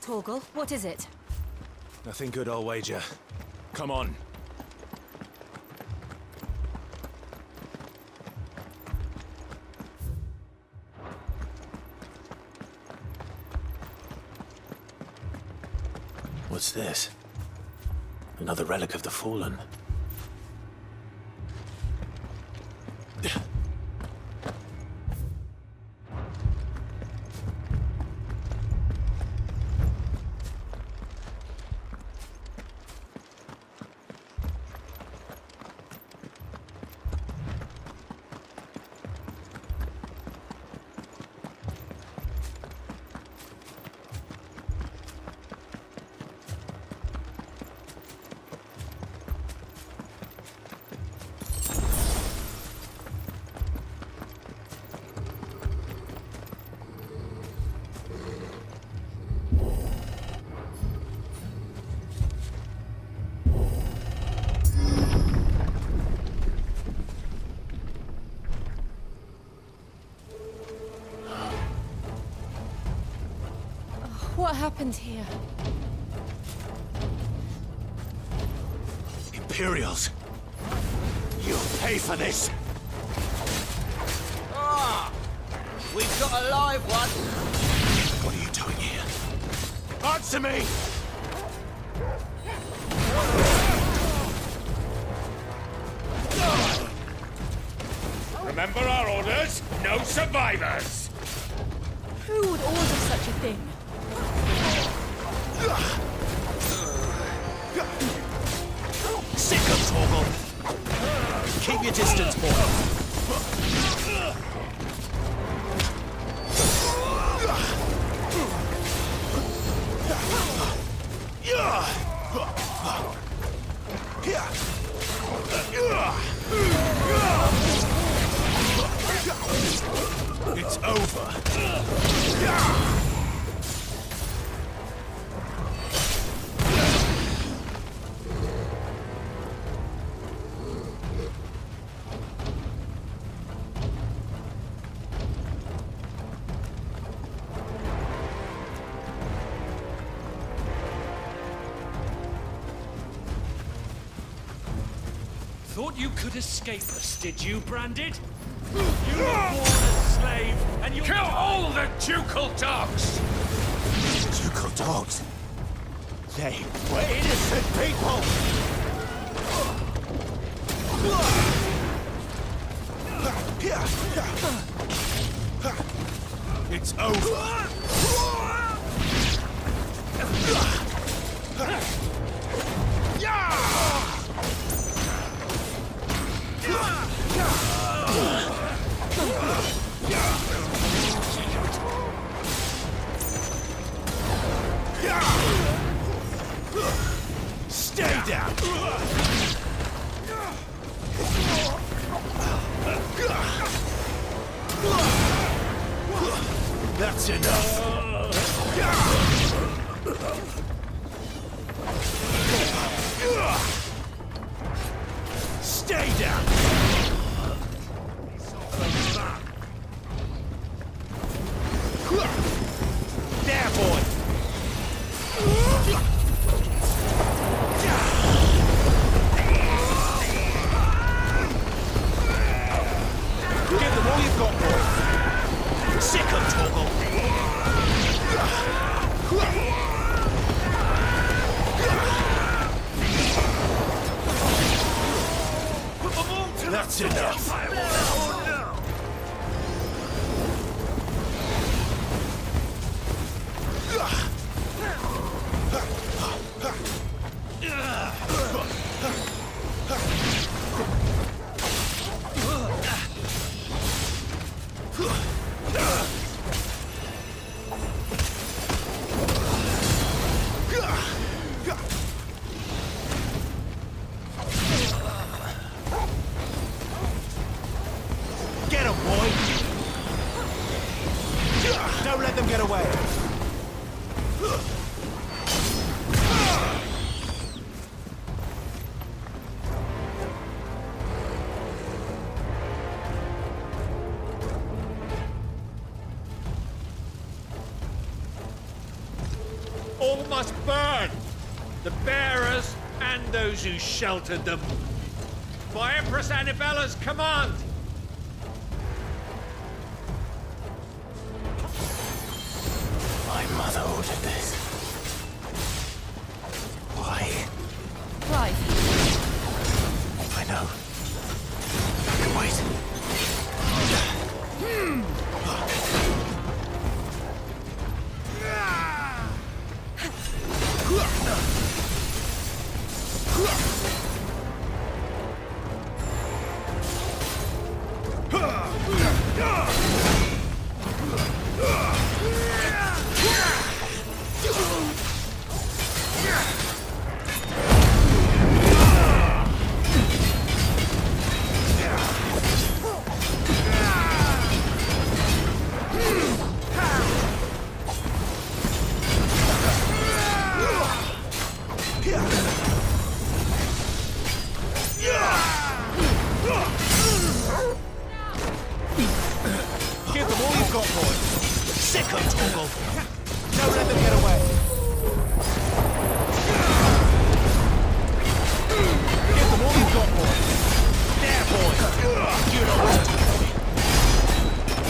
Torgal, what is it? Nothing good, I'll wager. Come on. What's this? Another relic of the Fallen. What happened here? Imperials! You'll pay for this! Ah! We've got a live one! What are you doing here? Answer me! Remember our orders? No survivors! Who would order such a thing? Sick of Torgal! Keep your distance, boy! It's over! Thought you could escape us, did you, Branded? You were born a slave, and you kill all the ducal dogs! Ducal dogs? They were innocent people! It's over! Stay down! That's enough! Stay down! There, boy! Give them all you've got, boy! Sick of Torgal! That's enough! Get him, boy! Don't let them get away! must burn! The bearers and those who sheltered them. By Empress Annibella's command! My mother ordered this. Why? Clive, I know. I can wait. Give them all you've got, boy. Sick of Toggle! Don't let them get away. Give them all you've got, boy. There, boy! You know what to do.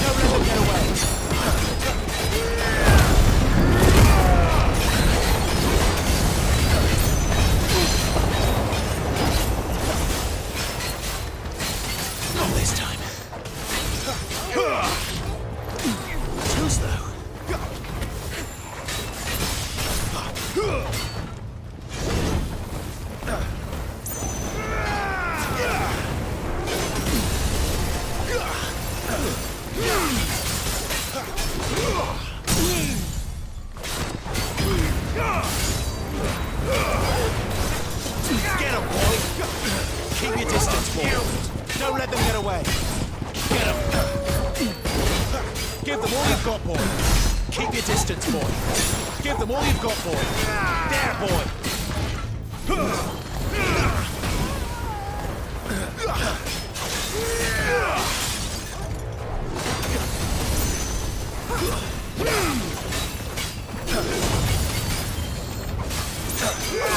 Don't let them get away. Not this time. Too slow. Get them, boy. Keep your distance, boy. Don't let them get away. Get them. Give them all you've got, boy. Keep your distance, boy. Give them all you've got, boy. There, boy.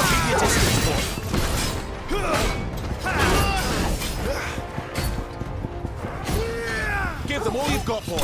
Keep your distance, boy. Give them all you've got, boy.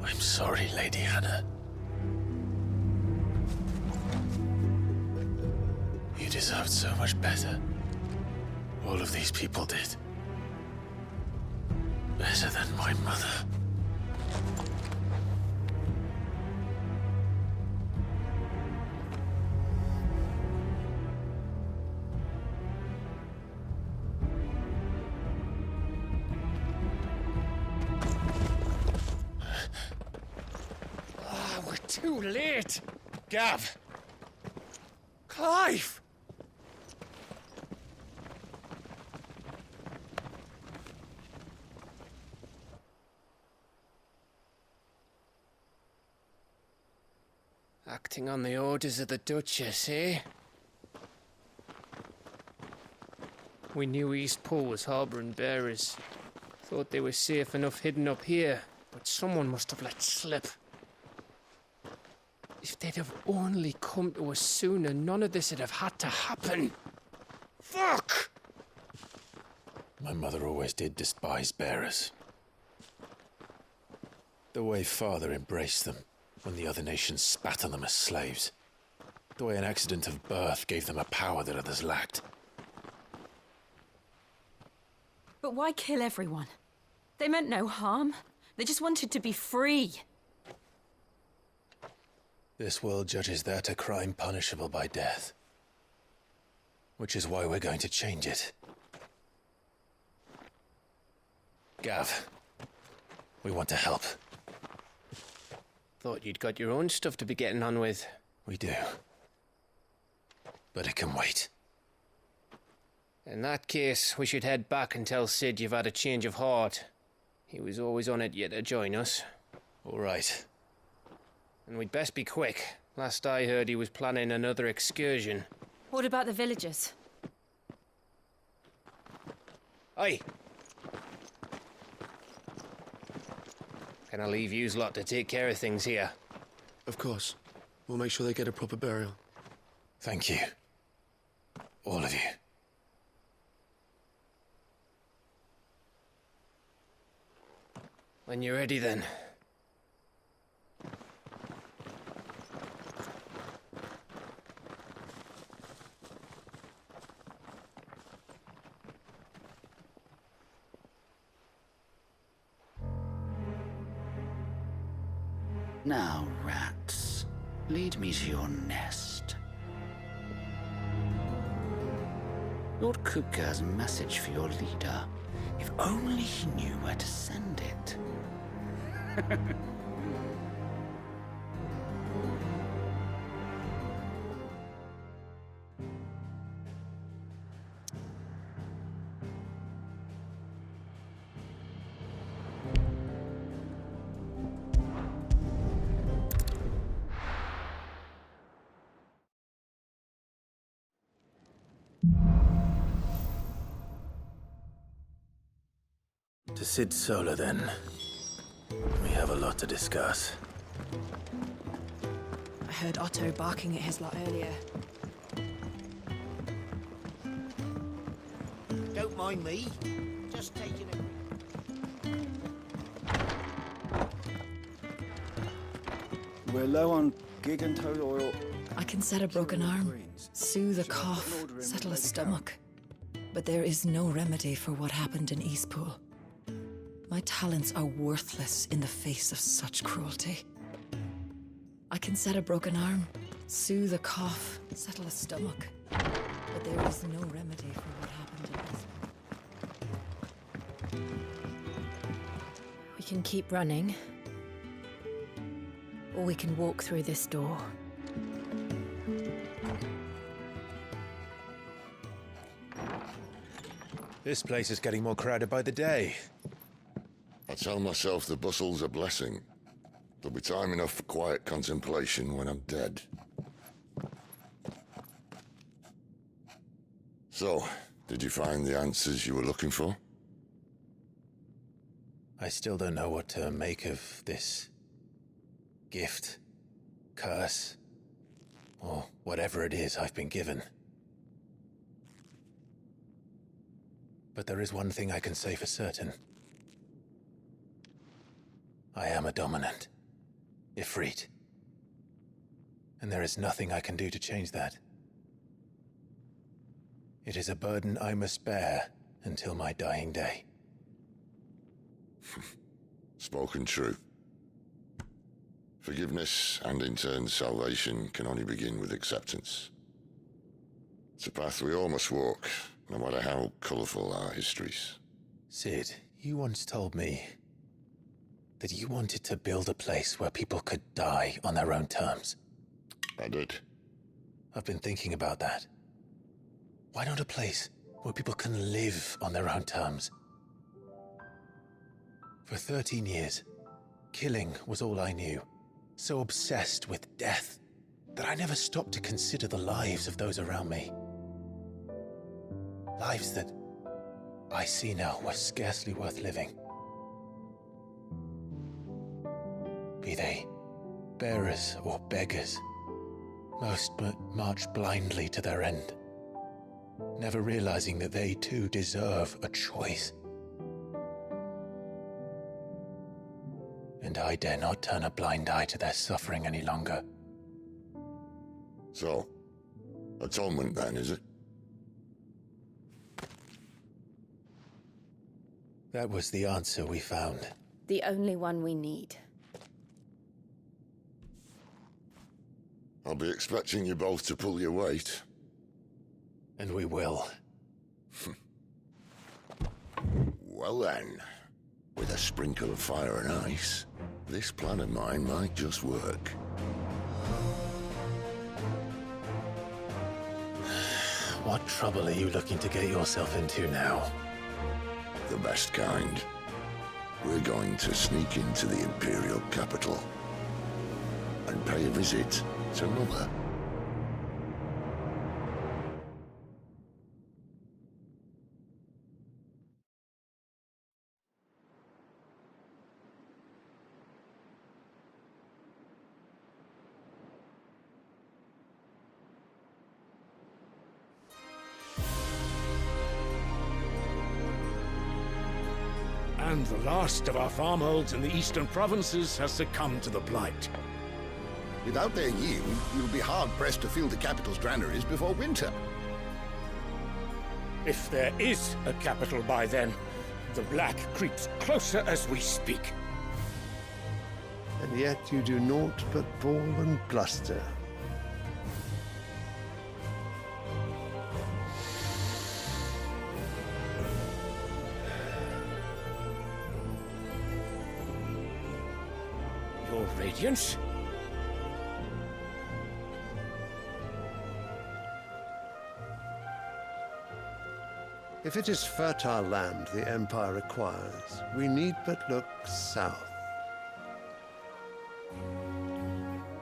I'm sorry, Lady Hannah. You deserved so much better. All of these people did. Better than my mother. We're too late! Gav! Clive! Acting on the orders of the Duchess, eh? We knew Eastpool was harbouring bearers. Thought they were safe enough hidden up here, but someone must have let slip. If they'd have only come to us sooner, none of this would have had to happen. Fuck! My mother always did despise bearers. The way Father embraced them when the other nations spat on them as slaves. The way an accident of birth gave them a power that others lacked. but why kill everyone? They meant no harm. They just wanted to be free. This world judges that a crime punishable by death. Which is why we're going to change it. Gav, we want to help. Thought you'd got your own stuff to be getting on with. We do. But it can wait. In that case, we should head back and tell Sid you've had a change of heart. He was always on it yet to join us. All right. And we'd best be quick. Last I heard, he was planning another excursion. What about the villagers? Aye. Can I leave yous lot to take care of things here? Of course. We'll make sure they get a proper burial. Thank you. All of you. When you're ready, then. Now, rats, lead me to your nest. Lord Kupka has a message for your leader. If only he knew where to send it. To Sid Solar, then. We have a lot to discuss. I heard Otto barking at his lot earlier. Don't mind me. Just taking a... We're low on gig and toad oil. I can set a broken arm, soothe a cough, settle a stomach. But there is no remedy for what happened in Eastpool. My talents are worthless in the face of such cruelty. I can set a broken arm, soothe a cough, settle a stomach. But there is no remedy for what happened in Eastpool. We can keep running, or we can walk through this door. This place is getting more crowded by the day. I tell myself the bustle's a blessing. There'll be time enough for quiet contemplation when I'm dead. So, did you find the answers you were looking for? I still don't know what to make of this gift, curse, or whatever it is I've been given. But there is one thing I can say for certain. I am a dominant, Ifrit. And there is nothing I can do to change that. It is a burden I must bear until my dying day. Spoken true. Forgiveness and in turn salvation can only begin with acceptance. It's a path we all must walk, no matter how colourful our histories. Sid, you once told me that you wanted to build a place where people could die on their own terms. I did. I've been thinking about that. Why not a place where people can live on their own terms? For 13 years, killing was all I knew. So obsessed with death that I never stopped to consider the lives of those around me. Lives that I see now were scarcely worth living. Be they bearers or beggars, most march blindly to their end, never realizing that they too deserve a choice. And I dare not turn a blind eye to their suffering any longer. So, atonement then, is it? That was the answer we found. The only one we need. I'll be expecting you both to pull your weight. And we will. Well then, with a sprinkle of fire and ice, this plan of mine might just work. What trouble are you looking to get yourself into now? The best kind. We're going to sneak into the Imperial capital and pay a visit to Mother. And the last of our farmholds in the eastern provinces has succumbed to the blight. Without their yield, you'll be hard-pressed to fill the capital's granaries before winter. If there is a capital by then, the black creeps closer as we speak. And yet you do naught but bawl and bluster. Your Radiance? If it is fertile land the Empire requires, we need but look south.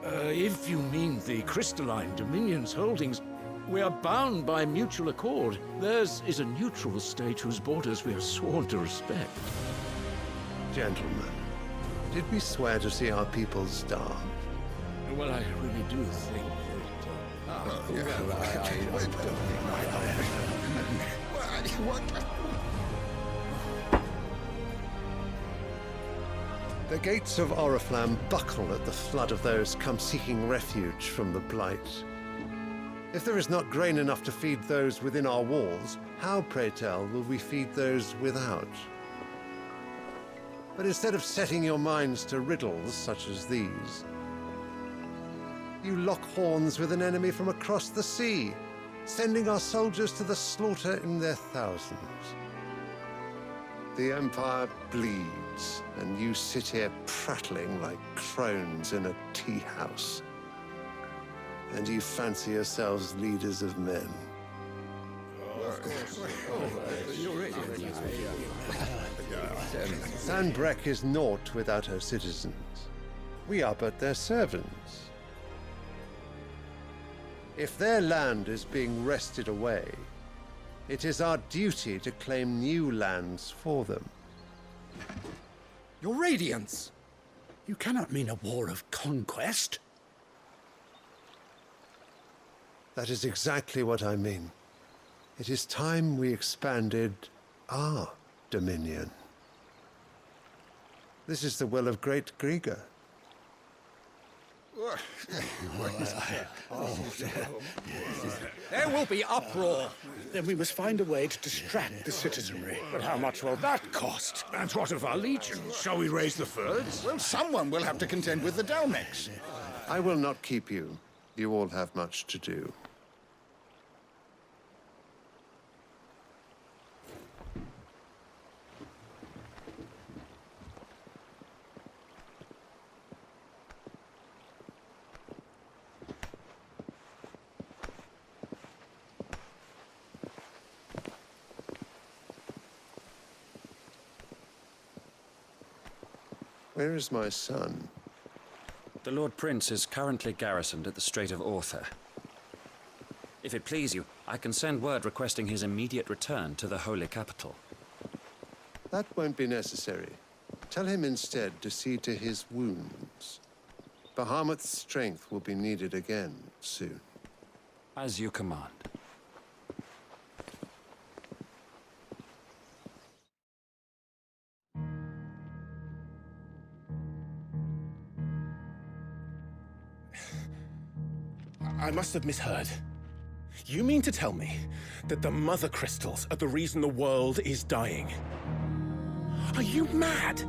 If you mean the crystalline Dominion's holdings, we are bound by mutual accord. Theirs is a neutral state whose borders we are sworn to respect. Gentlemen, did we swear to see our people starve? Well, I really do think The gates of Oriflamme buckle at the flood of those come seeking refuge from the blight. If there is not grain enough to feed those within our walls, how, pray tell, will we feed those without? But instead of setting your minds to riddles such as these, you lock horns with an enemy from across the sea, sending our soldiers to the slaughter in their thousands. The Empire bleeds, and you sit here prattling like crones in a tea house. And you fancy yourselves leaders of men. Sanbreque is naught without her citizens. We are but their servants. If their land is being wrested away, it is our duty to claim new lands for them. Your Radiance! You cannot mean a war of conquest. That is exactly what I mean. It is time we expanded our dominion. This is the will of Great Grieger. There will be uproar. Then we must find a way to distract the citizenry. But how much will that cost? And what of our legions? Shall we raise the furs? Well, someone will have to contend with the Dalmex. I will not keep you. You all have much to do. Where is my son? The Lord Prince is currently garrisoned at the Strait of Author. If it please you, I can send word requesting his immediate return to the Holy Capital. That won't be necessary. Tell him instead to see to his wounds. Bahamut's strength will be needed again soon. As you command. I must have misheard. You mean to tell me that the Mother Crystals are the reason the world is dying? Are you mad?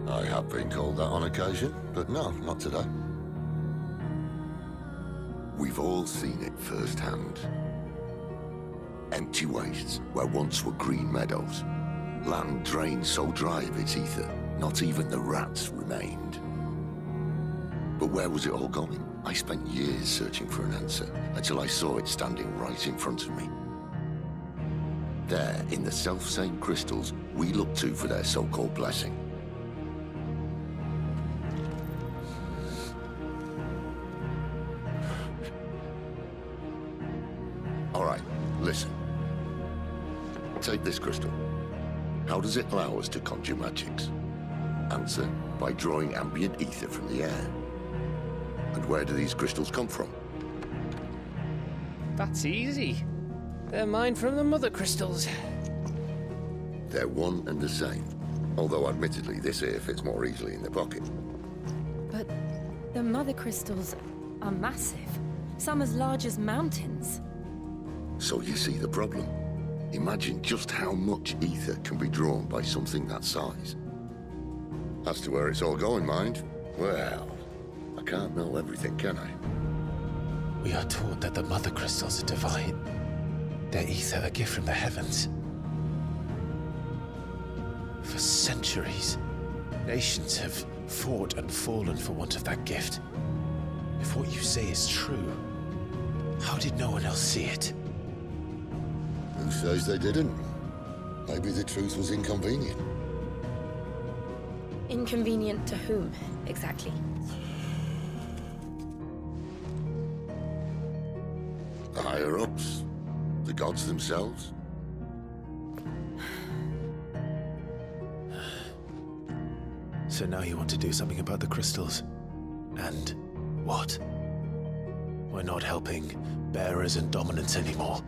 I have been called that on occasion, but no, not today. We've all seen it firsthand. Empty wastes where once were green meadows. Land drained so dry of its ether, not even the rats remained. But where was it all going? I spent years searching for an answer, until I saw it standing right in front of me. There, in the self-same crystals we look to for their so-called blessing. Alright, listen. Take this crystal. How does it allow us to conjure magics? Answer, by drawing ambient ether from the air. And where do these crystals come from? That's easy. They're mine from the mother crystals. They're one and the same. Although admittedly this here fits more easily in the pocket. But the mother crystals are massive. Some as large as mountains. So you see the problem. Imagine just how much ether can be drawn by something that size. As to where it's all going, mind, well, I can't know everything, can I? We are taught that the mother crystals are divine. Their ether a gift from the heavens. For centuries, nations have fought and fallen for want of that gift. If what you say is true, how did no one else see it? Who says they didn't? Maybe the truth was inconvenient. Inconvenient to whom, exactly? The higher-ups? The gods themselves? So now you want to do something about the crystals? And what? We're not helping bearers and dominants anymore.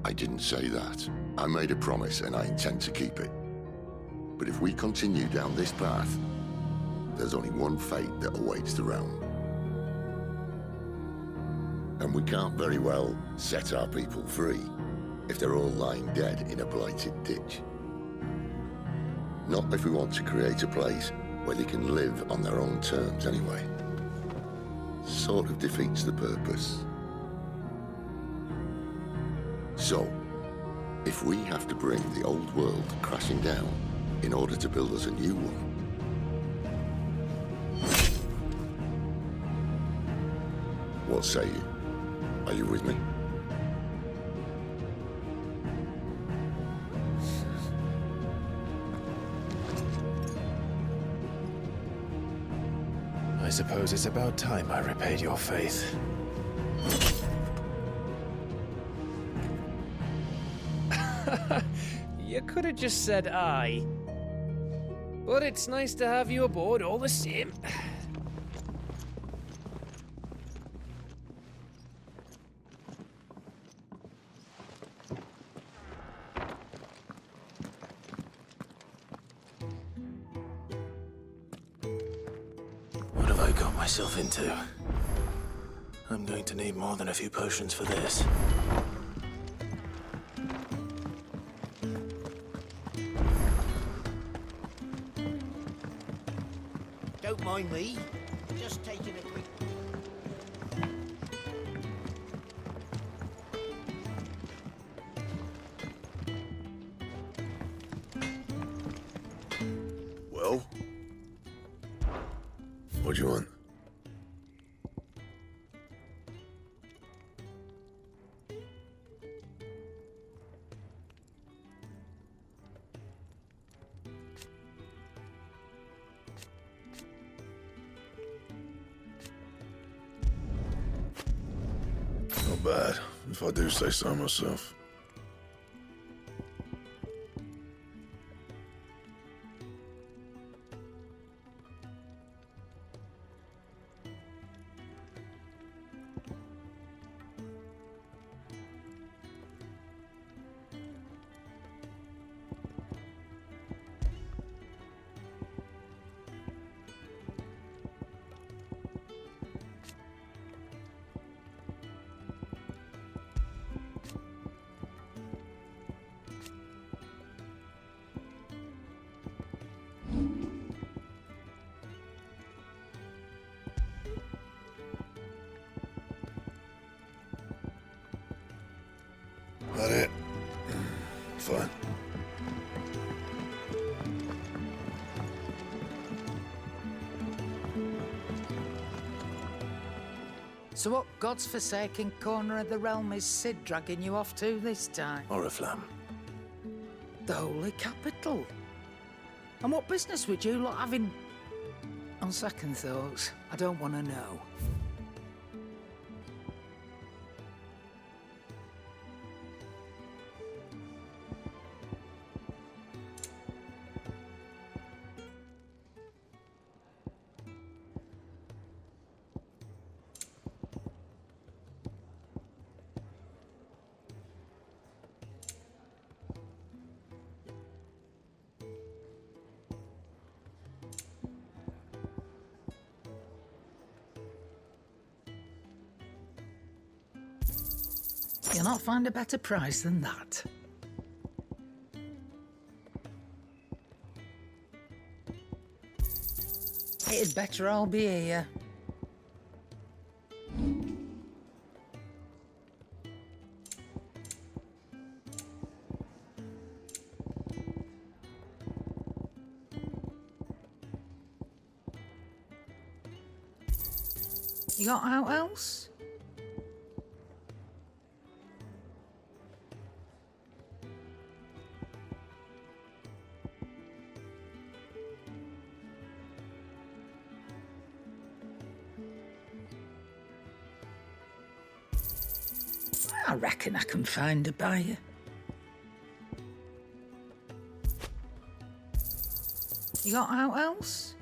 I didn't say that. I made a promise and I intend to keep it. But if we continue down this path, there's only one fate that awaits the realm. And we can't very well set our people free if they're all lying dead in a blighted ditch. Not if we want to create a place where they can live on their own terms anyway. Sort of defeats the purpose. So, if we have to bring the old world crashing down in order to build us a new one, what say you? Are you with me? I suppose it's about time I repaid your faith. You could have just said aye. But it's nice to have you aboard all the same. What have I got myself into? I'm going to need more than a few potions for this. Don't mind me. Just taking a quick... Well? What do you want? Not bad, if I do say so myself. That it? Fine. So what God's forsaken corner of the realm is Sid dragging you off to this time? Oriflamme. The Holy Capital. And what business would you lot having? On second thoughts, I don't want to know. You'll not find a better price than that. It'd better all be here. You got out else? I reckon I can find a buyer. You got out else?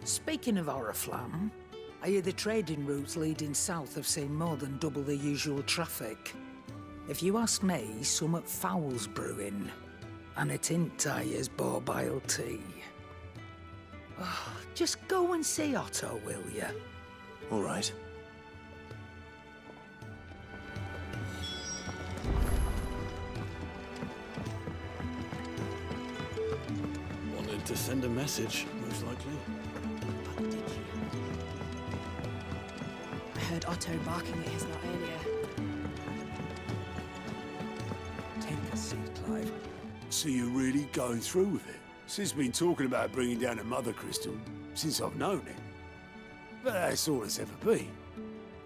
Speaking of Oriflamme, I hear the trading routes leading south have seen more than double the usual traffic. If you ask me, summat foul's brewing, and it ain't Tyre's borbile tea. Oh, just go and see Otto, will you? All right. Wanted to send a message, most likely. I heard Otto barking at his lot earlier. Take a seat, Clive. So you're really going through with it? Sid's been talking about bringing down a mother crystal since I've known him. But that's all it's ever been.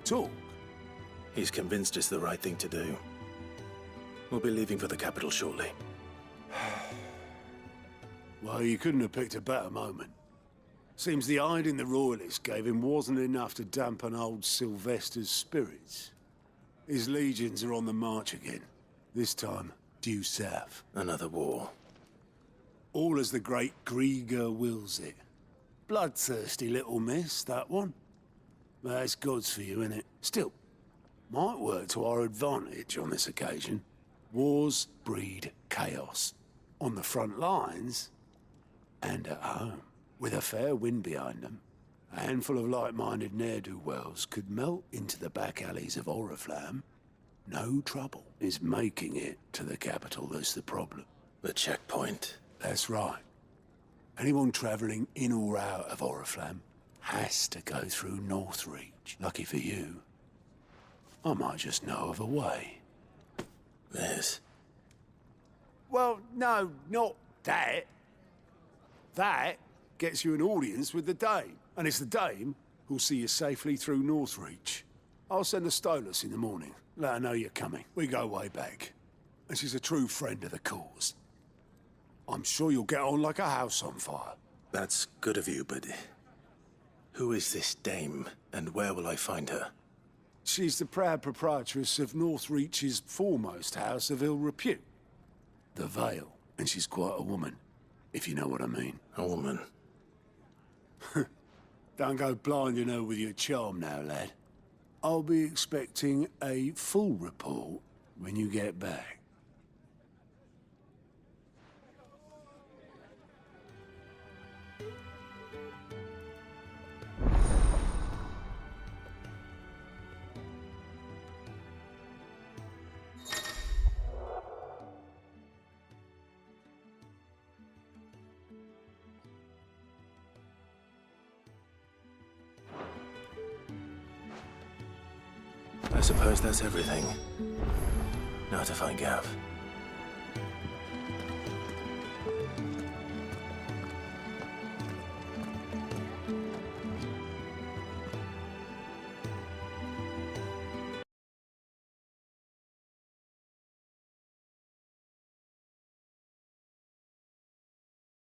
Talk. He's convinced it's the right thing to do. We'll be leaving for the capital shortly. Well, you couldn't have picked a better moment. Seems the hiding the Royalists gave him wasn't enough to dampen old Sylvester's spirits. His legions are on the march again. This time, due south. Another war. All as the great Grieger wills it. Bloodthirsty little miss, that one. But that's God's for you, innit? Still, might work to our advantage on this occasion. Wars breed chaos. On the front lines, and at home. With a fair wind behind them, a handful of like-minded ne'er-do-wells could melt into the back alleys of Oriflamme. No trouble. Is making it to the capital that's the problem. The checkpoint. That's right. Anyone travelling in or out of Oriflamme has to go through Northreach. Lucky for you, I might just know of a way. This? Well, no, not that. That gets you an audience with the Dame. And it's the Dame who'll see you safely through Northreach. I'll send a Stolas in the morning. Let her know you're coming. We go way back. And she's a true friend of the cause. I'm sure you'll get on like a house on fire. That's good of you, but who is this Dame, and where will I find her? She's the proud proprietress of Northreach's foremost house of ill repute. The Vale. And she's quite a woman, if you know what I mean. A woman? Don't go blinding her with your charm now, lad. I'll be expecting a full report when you get back. I suppose that's everything. to find Gav.